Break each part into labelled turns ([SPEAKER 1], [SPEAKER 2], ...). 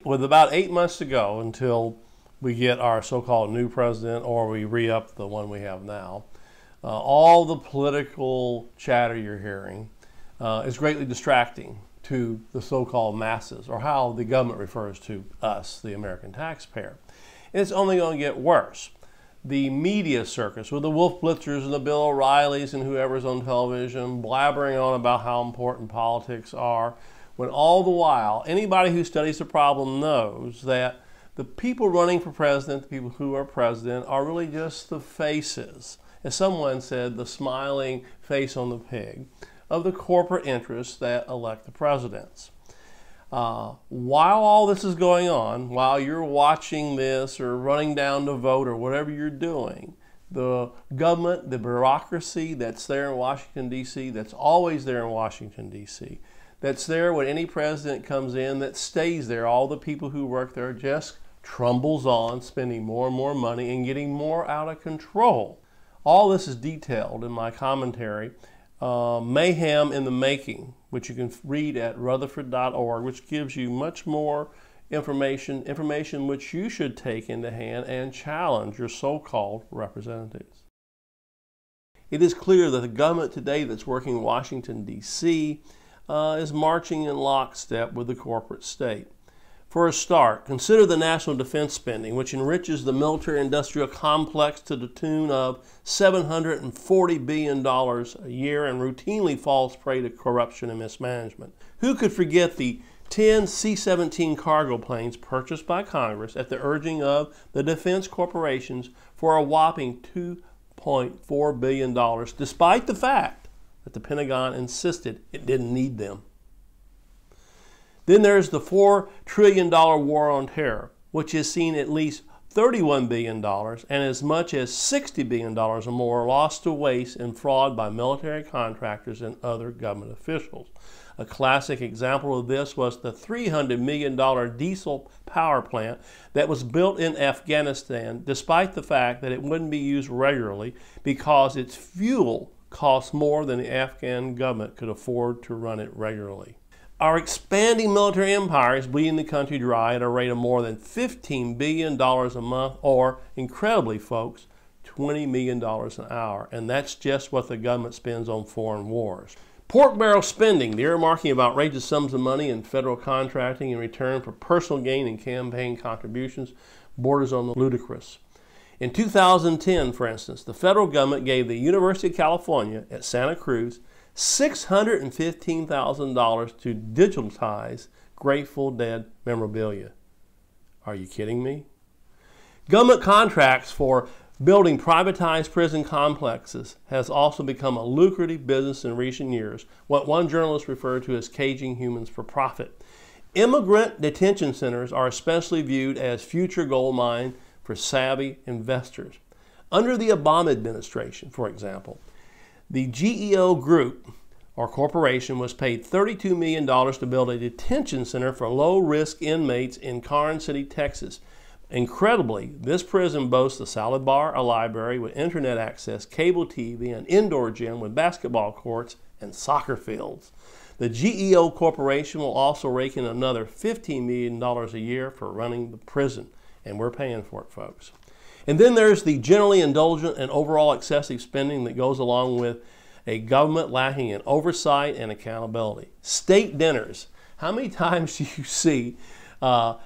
[SPEAKER 1] With about 8 months to go until we get our so-called new president or we re-up the one we have now, all the political chatter you're hearing is greatly distracting to the so-called masses, or how the government refers to us, the American taxpayer. And it's only going to get worse. The media circus with the Wolf Blitzers and the Bill O'Reillys and whoever's on television blabbering on about how important politics are, when all the while anybody who studies the problem knows that the people running for president, the people who are president, are really just the faces. As someone said, the smiling face on the pig of the corporate interests that elect the presidents. While all this is going on, while you're watching this or running down to vote or whatever you're doing, the government, the bureaucracy that's there in Washington, D.C., that's always there in Washington, D.C., that's there when any president comes in, that stays there, all the people who work there just trumbles on, spending more and more money and getting more out of control. All this is detailed in my commentary, Mayhem in the Making, which you can read at rutherford.org, which gives you much more information which you should take into hand and challenge your so-called representatives. It is clear that the government today that's working in Washington, D.C. Is marching in lockstep with the corporate state. For a start, consider the national defense spending, which enriches the military-industrial complex to the tune of $740 billion a year and routinely falls prey to corruption and mismanagement. Who could forget the 10 C-17 cargo planes purchased by Congress at the urging of the defense corporations for a whopping $2.4 billion, despite the fact that the Pentagon insisted it didn't need them? Then there's the $4 trillion war on terror, which has seen at least $31 billion and as much as $60 billion or more lost to waste and fraud by military contractors and other government officials. A classic example of this was the $300 million diesel power plant that was built in Afghanistan, despite the fact that it wouldn't be used regularly because its fuel cost more than the Afghan government could afford to run it regularly. Our expanding military empire is bleeding the country dry at a rate of more than $15 billion a month, or, incredibly folks, $20 million an hour. And that's just what the government spends on foreign wars. Pork barrel spending, the earmarking of outrageous sums of money in federal contracting in return for personal gain and campaign contributions, borders on the ludicrous. In 2010, for instance, the federal government gave the University of California at Santa Cruz $615,000 to digitize Grateful Dead memorabilia. Are you kidding me? Government contracts for building privatized prison complexes has also become a lucrative business in recent years, what one journalist referred to as caging humans for profit. Immigrant detention centers are especially viewed as future gold mine for savvy investors. Under the Obama administration, for example, the GEO Group, or corporation, was paid $32 million to build a detention center for low-risk inmates in Carson City, Texas. Incredibly, this prison boasts a salad bar, a library with internet access, cable TV, an indoor gym with basketball courts, and soccer fields. The GEO Corporation will also rake in another $15 million a year for running the prison, and we're paying for it, folks. And then there's the generally indulgent and overall excessive spending that goes along with a government lacking in oversight and accountability. State dinners. How many times do you see the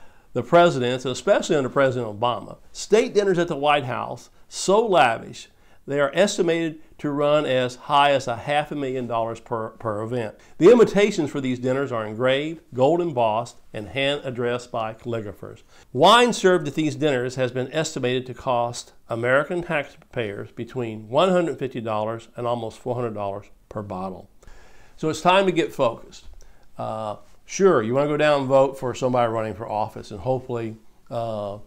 [SPEAKER 1] presidents, especially under President Obama, state dinners at the White House, so lavish, they are estimated to run as high as $500,000 per event. The invitations for these dinners are engraved, gold embossed, and hand addressed by calligraphers. Wine served at these dinners has been estimated to cost American taxpayers between $150 and almost $400 per bottle. So it's time to get focused. Sure, you want to go down and vote for somebody running for office, and hopefully they'll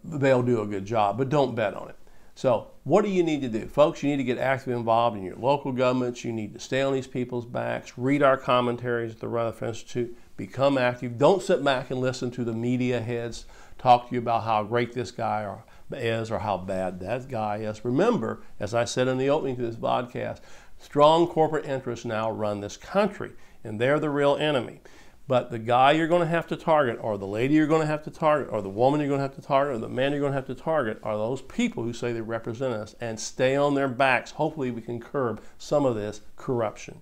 [SPEAKER 1] do a good job, but don't bet on it. So what do you need to do? Folks, you need to get actively involved in your local governments. You need to stay on these people's backs, read our commentaries at the Rutherford Institute, become active. Don't sit back and listen to the media heads talk to you about how great this guy is or how bad that guy is. Remember, as I said in the opening to this podcast, strong corporate interests now run this country, and they're the real enemy. But the guy you're going to have to target, or the lady you're going to have to target, or the woman you're going to have to target, or the man you're going to have to target are those people who say they represent us, and stay on their backs. Hopefully we can curb some of this corruption.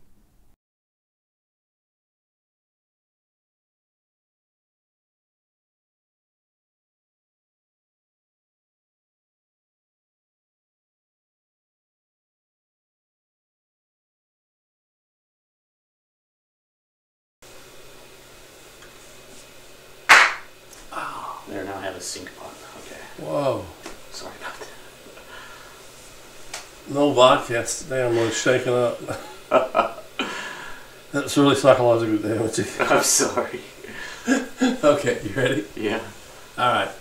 [SPEAKER 2] There, now I have a sync button. Okay.
[SPEAKER 1] Whoa.
[SPEAKER 2] Sorry about that.
[SPEAKER 1] No vodcast today. I'm really shaking up. That's really psychologically damaging.
[SPEAKER 2] I'm sorry.
[SPEAKER 1] Okay, you ready?
[SPEAKER 2] Yeah.
[SPEAKER 1] All right.